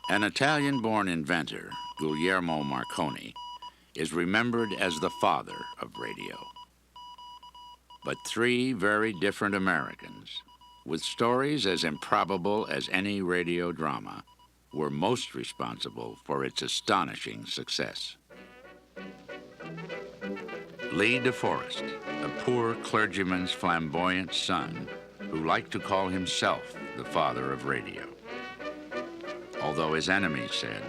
An Italian-born inventor, Guglielmo Marconi, is remembered as the father of radio. But three very different Americans, with stories as improbable as any radio drama, were most responsible for its astonishing success. Lee DeForest, a poor clergyman's flamboyant son who liked to call himself the father of radio. Although his enemies said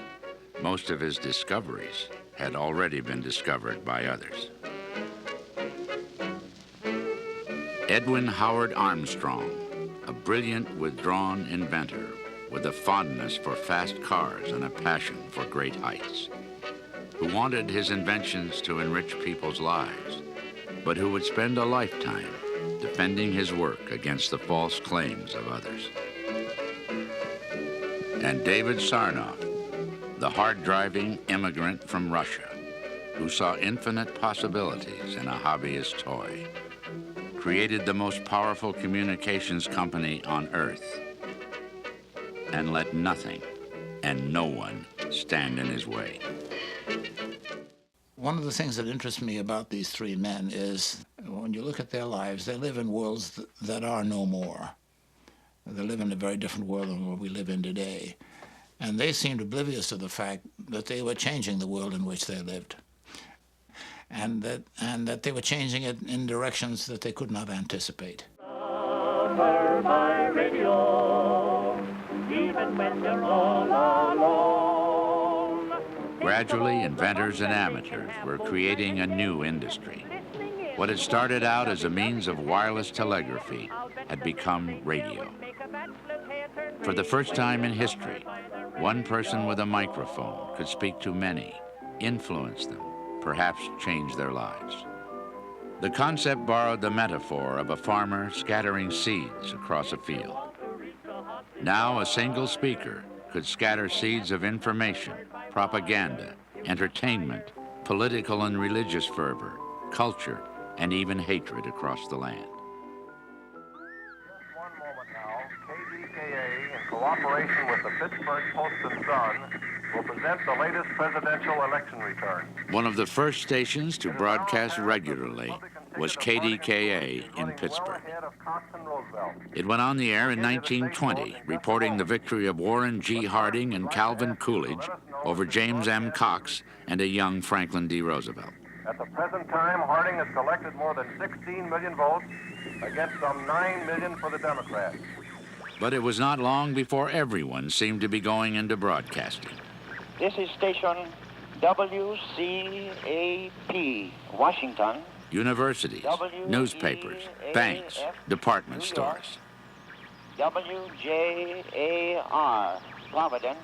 most of his discoveries had already been discovered by others. Edwin Howard Armstrong, a brilliant, withdrawn inventor with a fondness for fast cars and a passion for great heights, who wanted his inventions to enrich people's lives, but who would spend a lifetime defending his work against the false claims of others. And David Sarnoff, the hard-driving immigrant from Russia, who saw infinite possibilities in a hobbyist toy, created the most powerful communications company on Earth, and let nothing and no one stand in his way. One of the things that interests me about these three men is when you look at their lives, they live in worlds that are no more. They live in a very different world than what we live in today. And they seemed oblivious to the fact that they were changing the world in which they lived. And that they were changing it in directions that they could not anticipate. My radio, even when they're all alone. Gradually, inventors and amateurs were creating a new industry. What had started out as a means of wireless telegraphy had become radio. For the first time in history, one person with a microphone could speak to many, influence them, perhaps change their lives. The concept borrowed the metaphor of a farmer scattering seeds across a field. Now a single speaker could scatter seeds of information, propaganda, entertainment, political and religious fervor, culture, and even hatred across the land. One moment now, KDKA, in cooperation with the Pittsburgh Post and Sun, will present the latest presidential election return. One of the first stations to broadcast regularly was KDKA in Pittsburgh. It went on the air in 1920, reporting the victory of Warren G. Harding and Calvin Coolidge over James M. Cox and a young Franklin D. Roosevelt. At the present time, Harding has collected more than 16 million votes against some 9 million for the Democrats. But it was not long before everyone seemed to be going into broadcasting. This is station WCAP, Washington. Universities, newspapers, banks, department stores. WJAR, Providence.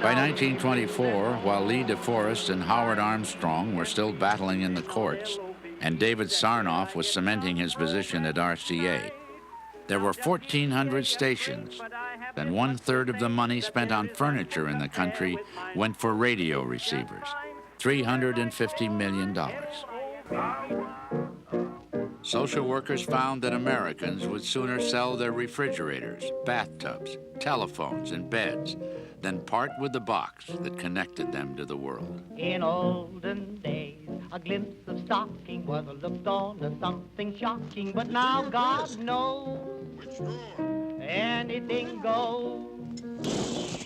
By 1924, while Lee DeForest and Howard Armstrong were still battling in the courts, and David Sarnoff was cementing his position at RCA, there were 1,400 stations, and 1/3 of the money spent on furniture in the country went for radio receivers, $350 million. Social workers found that Americans would sooner sell their refrigerators, bathtubs, telephones, and beds than part with the box that connected them to the world. In olden days, a glimpse of stocking was looked on as something shocking, but now God knows anything goes.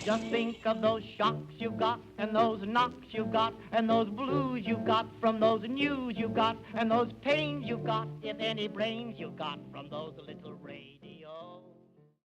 Just think of those shocks you got, and those knocks you got, and those blues you got from those news you got, and those pains you got, if any brains you got from those little rays.